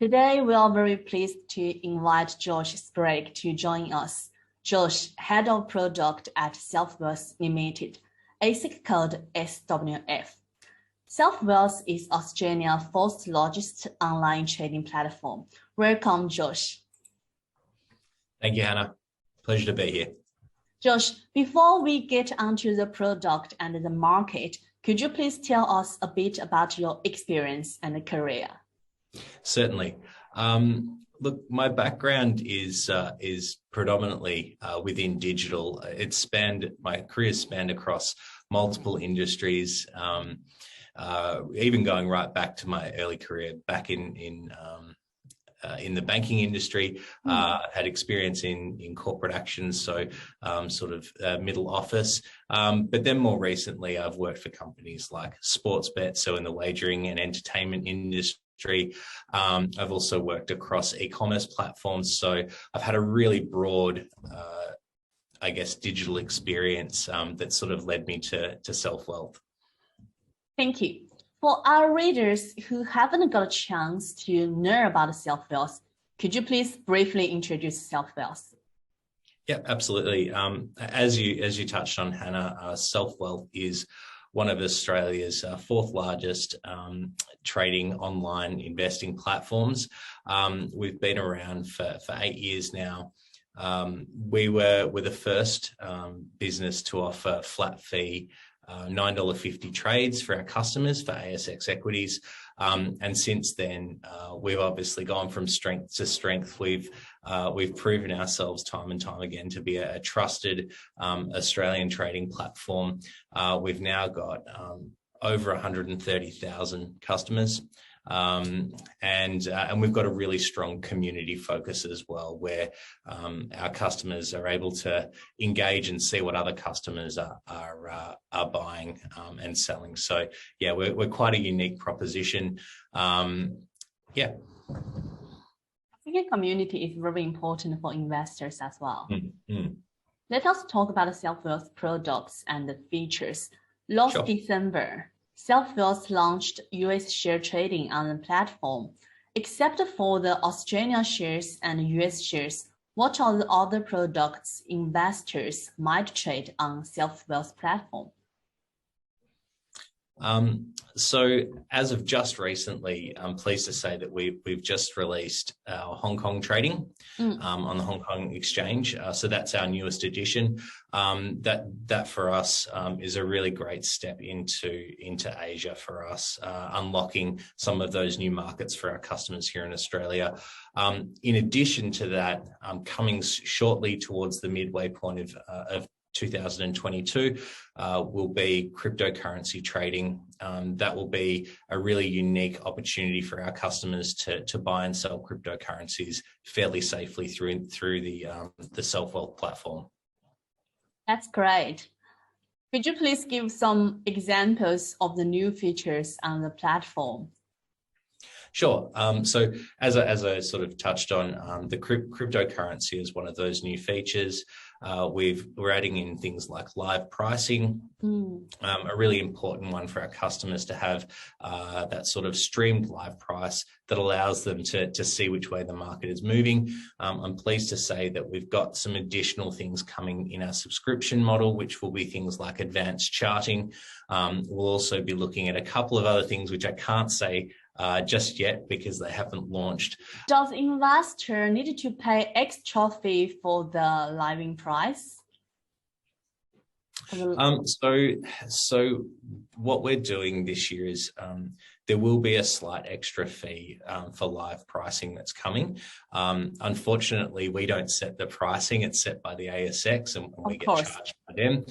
Today, we are very pleased to invite Josh Sprague to join us. Josh, Head of Product at SelfWealth Limited, ASIC code SWF. SelfWealth is Australia's fourth largest online trading platform. Welcome, Josh. Thank you, Hannah. Pleasure to be here. Josh, before we get onto the product and the market, could you please tell us a bit about your experience and career? Certainly. Look, my background is predominantly within digital. My career spanned across multiple industries, even going right back to my early career back in the banking industry. Had experience in corporate actions, so sort of middle office. But then more recently, I've worked for companies like Sportsbet, so in the wagering and entertainment industry. I've also worked across e-commerce platforms, so I've had a really broad, digital experience that sort of led me to SelfWealth. Thank you. For our readers who haven't got a chance to know about SelfWealth, could you please briefly introduce SelfWealth? Yeah, absolutely. As you touched on, Hannah, SelfWealth is one of Australia's fourth largest trading online investing platforms. We've been around for 8 years now. We were the first business to offer flat fee $9.50 trades for our customers for ASX equities. And since then, we've obviously gone from strength to strength. We've proven ourselves time and time again to be a trusted Australian trading platform. We've now got over 130,000 customers. And we've got a really strong community focus as well, where our customers are able to engage and see what other customers are buying and selling. So yeah, we're quite a unique proposition. Yeah. I think a community is very important for investors as well. Mm-hmm. Let us talk about SelfWealth products and the features. Last December, SelfWealth launched US share trading on the platform. Except for the Australian shares and US shares, what are the other products investors might trade on SelfWealth platform? So as of just recently, I'm pleased to say that we've just released our Hong Kong trading on the Hong Kong exchange. So that's our newest edition. That for us is a really great step into Asia for us, unlocking some of those new markets for our customers here in Australia. In addition to that, coming shortly towards the midway point of 2022 will be cryptocurrency trading. That will be a really unique opportunity for our customers to buy and sell cryptocurrencies fairly safely through the SelfWealth platform. That's great. Could you please give some examples of the new features on the platform? Sure. So as I sort of touched on, the cryptocurrency is one of those new features. We're adding in things like live pricing, a really important one for our customers to have that sort of streamed live price that allows them to see which way the market is moving. I'm pleased to say that we've got some additional things coming in our subscription model, which will be things like advanced charting. We'll also be looking at a couple of other things which I can't say just yet because they haven't launched. Does investor need to pay extra fee for the living price? So what we're doing this year is there will be a slight extra fee for live pricing that's coming. Unfortunately, we don't set the pricing; it's set by the ASX, and we get charged by them.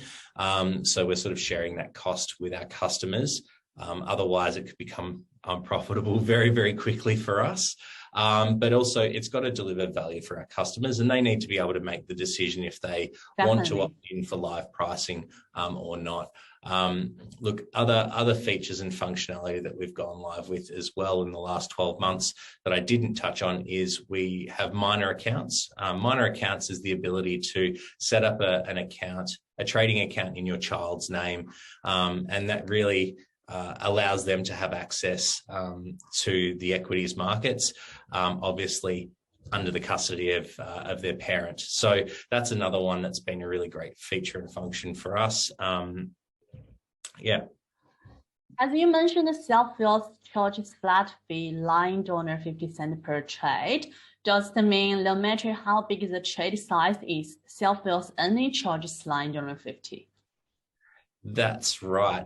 So we're sort of sharing that cost with our customers. Otherwise, it could become unprofitable very, very quickly for us. But also, it's got to deliver value for our customers, and they need to be able to make the decision if they want to opt in for live pricing or not. Look, other features and functionality that we've gone live with as well in the last 12 months that I didn't touch on is we have minor accounts. Minor accounts is the ability to set up an account, a trading account in your child's name, and that really allows them to have access to the equities markets. obviously under the custody of their parent. So that's another one that's been a really great feature and function for us. Yeah. As you mentioned, SelfWealth charges flat fee line donor 50 cents per trade. Does that mean no matter how big the trade size is, SelfWealth only charges line donor 50? That's right.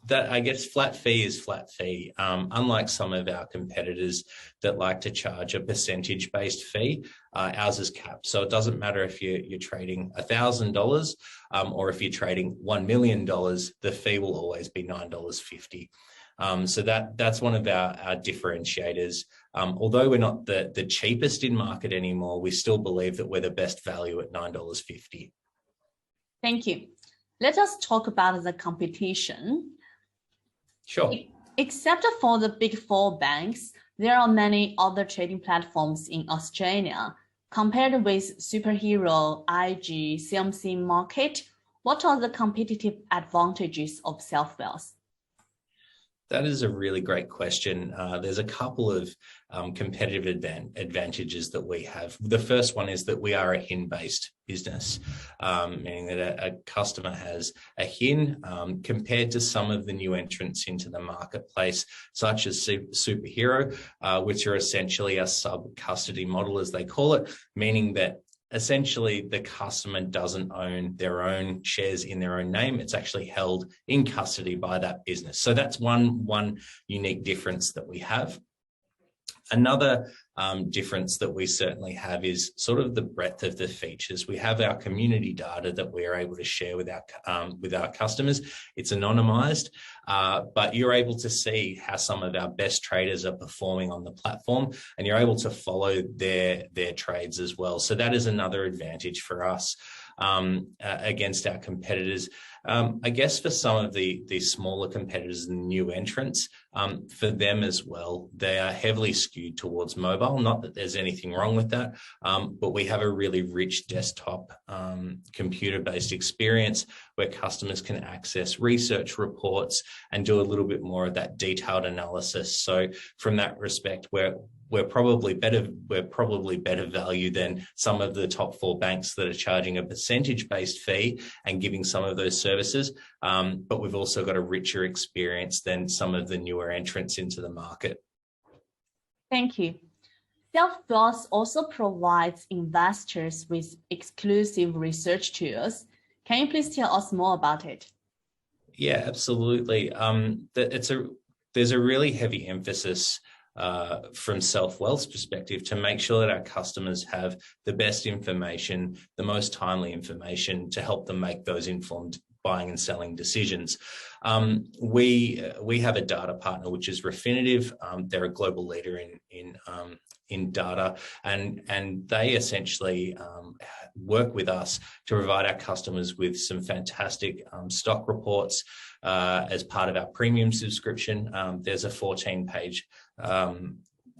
That I guess flat fee is flat fee. Unlike some of our competitors that like to charge a percentage-based fee, ours is capped. So it doesn't matter if you're trading $1,000 or if you're trading $1 million, the fee will always be $9.50. So that's one of our differentiators. Although we're not the cheapest in market anymore, we still believe that we're the best value at $9.50. Thank you. Let us talk about the competition. Sure. Except for the big four banks, there are many other trading platforms in Australia. Compared with Superhero, IG, CMC Market, what are the competitive advantages of SelfWealth? That is a really great question. There's a couple of competitive advantages that we have. The first one is that we are a HIN-based business, meaning that a customer has a HIN compared to some of the new entrants into the marketplace, such as Superhero, which are essentially a sub-custody model, as they call it, meaning that essentially the customer doesn't own their own shares in their own name. It's actually held in custody by that business. So that's one unique difference that we have. Another difference that we certainly have is sort of the breadth of the features. We have our community data that we are able to share with our customers. It's anonymized, but you're able to see how some of our best traders are performing on the platform, and you're able to follow their trades as well. So that is another advantage for us against our competitors. I guess for some of the smaller competitors and new entrants, for them as well, they are heavily skewed towards mobile. Not that there's anything wrong with that, but we have a really rich desktop computer-based experience where customers can access research reports and do a little bit more of that detailed analysis. So from that respect, we're probably better value than some of the top four banks that are charging a percentage-based fee and giving some of those services. But we've also got a richer experience than some of the newer entrants into the market. Thank you. SelfWealth also provides investors with exclusive research tools. Can you please tell us more about it? Yeah, absolutely. There's a really heavy emphasis from SelfWealth's perspective to make sure that our customers have the best information, the most timely information to help them make those informed buying and selling decisions. We have a data partner, which is Refinitiv. They're a global leader in data, and they essentially work with us to provide our customers with some fantastic stock reports as part of our premium subscription. There's a 14-page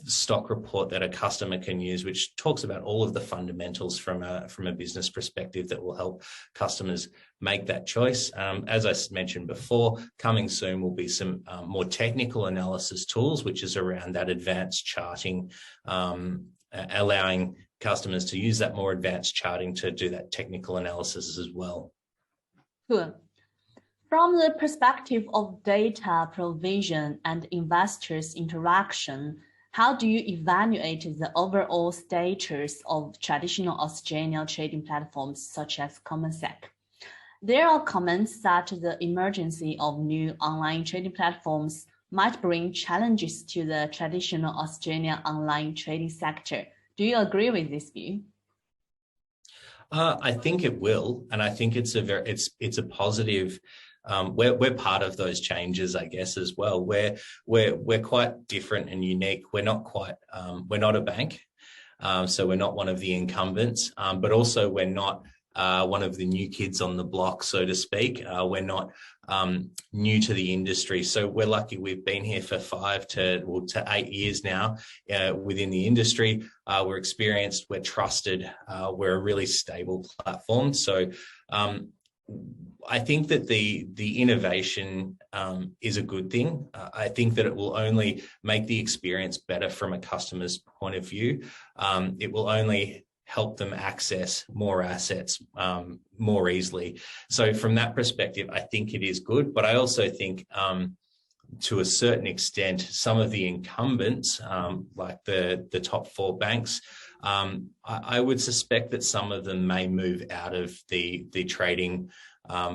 stock report that a customer can use, which talks about all of the fundamentals from a business perspective that will help customers make that choice. As I mentioned before, coming soon will be some more technical analysis tools, which is around that advanced charting, allowing customers to use that more advanced charting to do that technical analysis as well. Cool. From the perspective of data provision and investors' interaction, how do you evaluate the overall status of traditional Australian trading platforms such as CommonSec? There are comments that the emergence of new online trading platforms might bring challenges to the traditional Australian online trading sector. Do you agree with this view? I think it will, and I think it's a positive. We're part of those changes, I guess, as well. We're quite different and unique. We're not a bank, so we're not one of the incumbents, but also we're not one of the new kids on the block, so to speak. We're not new to the industry, so we're lucky. We've been here for 5 to 8 years now within the industry. We're experienced, we're trusted, we're a really stable platform. So I think that the innovation is a good thing. I think that it will only make the experience better from a customer's point of view. It will only help them access more assets more easily. So from that perspective, I think it is good. But I also think to a certain extent, some of the incumbents, like the top four banks, I would suspect that some of them may move out of the trading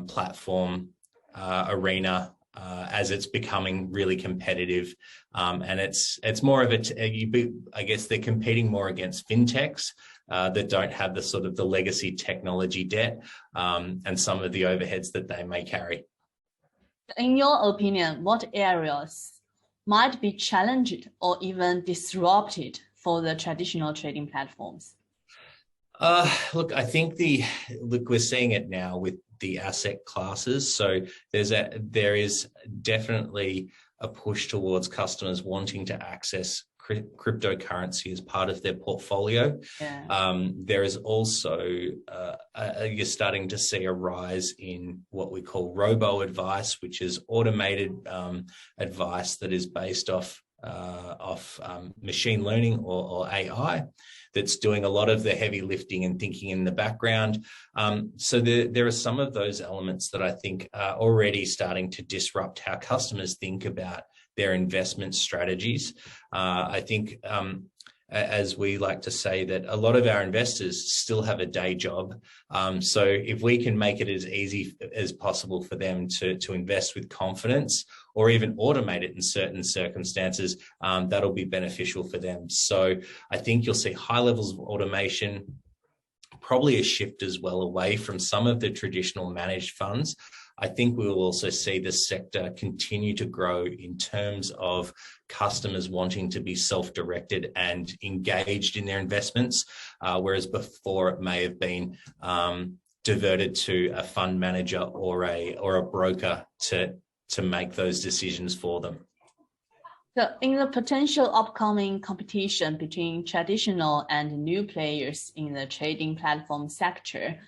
platform arena as it's becoming really competitive, and it's more of I guess they're competing more against fintechs that don't have the sort of the legacy technology debt and some of the overheads that they may carry. In your opinion, what areas might be challenged or even disrupted for the traditional trading platforms? Look, I think we're seeing it now with the asset classes. So there is definitely a push towards customers wanting to access cryptocurrency as part of their portfolio. Yeah. There is also you're starting to see a rise in what we call robo advice, which is automated advice that is based off machine learning or AI, that's doing a lot of the heavy lifting and thinking in the background. So there are some of those elements that I think are already starting to disrupt how customers think about their investment strategies. I think, as we like to say, that a lot of our investors still have a day job. So if we can make it as easy as possible for them to invest with confidence, or even automate it in certain circumstances, that'll be beneficial for them. So I think you'll see high levels of automation, probably a shift as well away from some of the traditional managed funds. I think we will also see the sector continue to grow in terms of customers wanting to be self-directed and engaged in their investments, whereas before it may have been diverted to a fund manager or a broker to make those decisions for them. So in the potential upcoming competition between traditional and new players in the trading platform sector,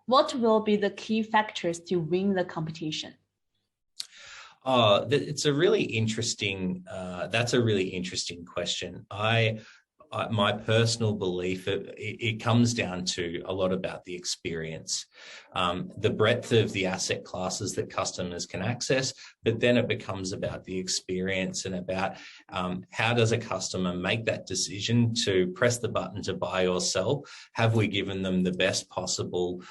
what will be the key factors to win the competition? It's a really interesting. That's a really interesting question. My personal belief, it comes down to a lot about the experience, the breadth of the asset classes that customers can access, but then it becomes about the experience and about how does a customer make that decision to press the button to buy or sell? Have we given them the best possible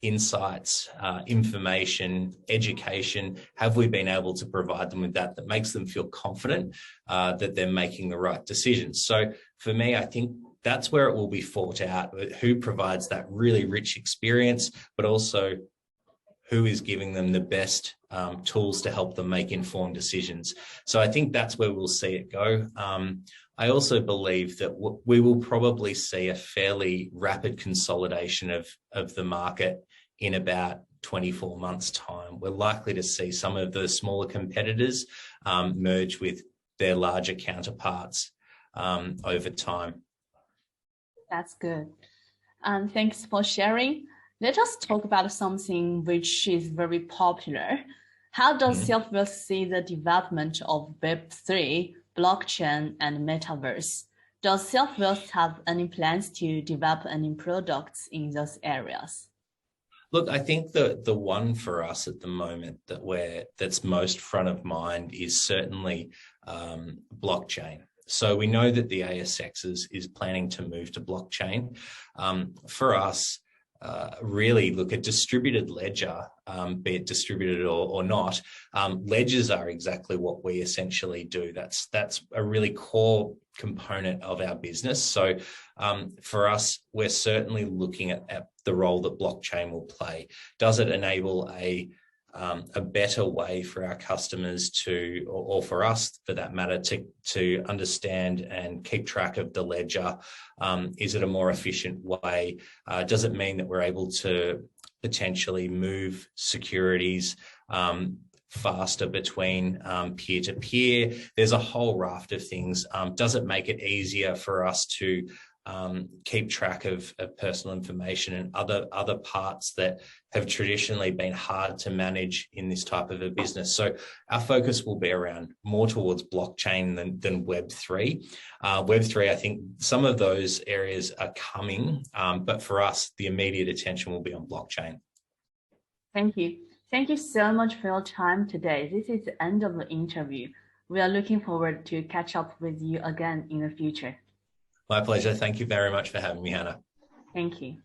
insights, information, education? Have we been able to provide them with that makes them feel confident that they're making the right decisions? So for me, I think that's where it will be fought out, who provides that really rich experience, but also who is giving them the best tools to help them make informed decisions. So I think that's where we'll see it go. I also believe that we will probably see a fairly rapid consolidation of the market in about 24 months' time. We're likely to see some of the smaller competitors merge with their larger counterparts over time. That's good. And thanks for sharing. Let us talk about something which is very popular. How does SelfWealth see the development of Web3, blockchain, and Metaverse? Does SelfWealth have any plans to develop any products in those areas? Look, I think the one for us at the moment that's most front of mind is certainly blockchain. So we know that the ASX is planning to move to blockchain. For us, really look at distributed ledger, be it distributed or not. Ledgers are exactly what we essentially do. That's a really core component of our business. So for us, we're certainly looking at the role that blockchain will play. Does it enable a better way for our customers to, or for us for that matter, to understand and keep track of the ledger? Is it a more efficient way? Does it mean that we're able to potentially move securities faster between peer-to-peer? There's a whole raft of things. Does it make it easier for us to keep track of personal information and other parts that have traditionally been hard to manage in this type of a business. So our focus will be around more towards blockchain than Web3. Web3, I think some of those areas are coming, but for us, the immediate attention will be on blockchain. Thank you. Thank you so much for your time today. This is the end of the interview. We are looking forward to catch up with you again in the future. My pleasure. Thank you very much for having me, Hannah. Thank you.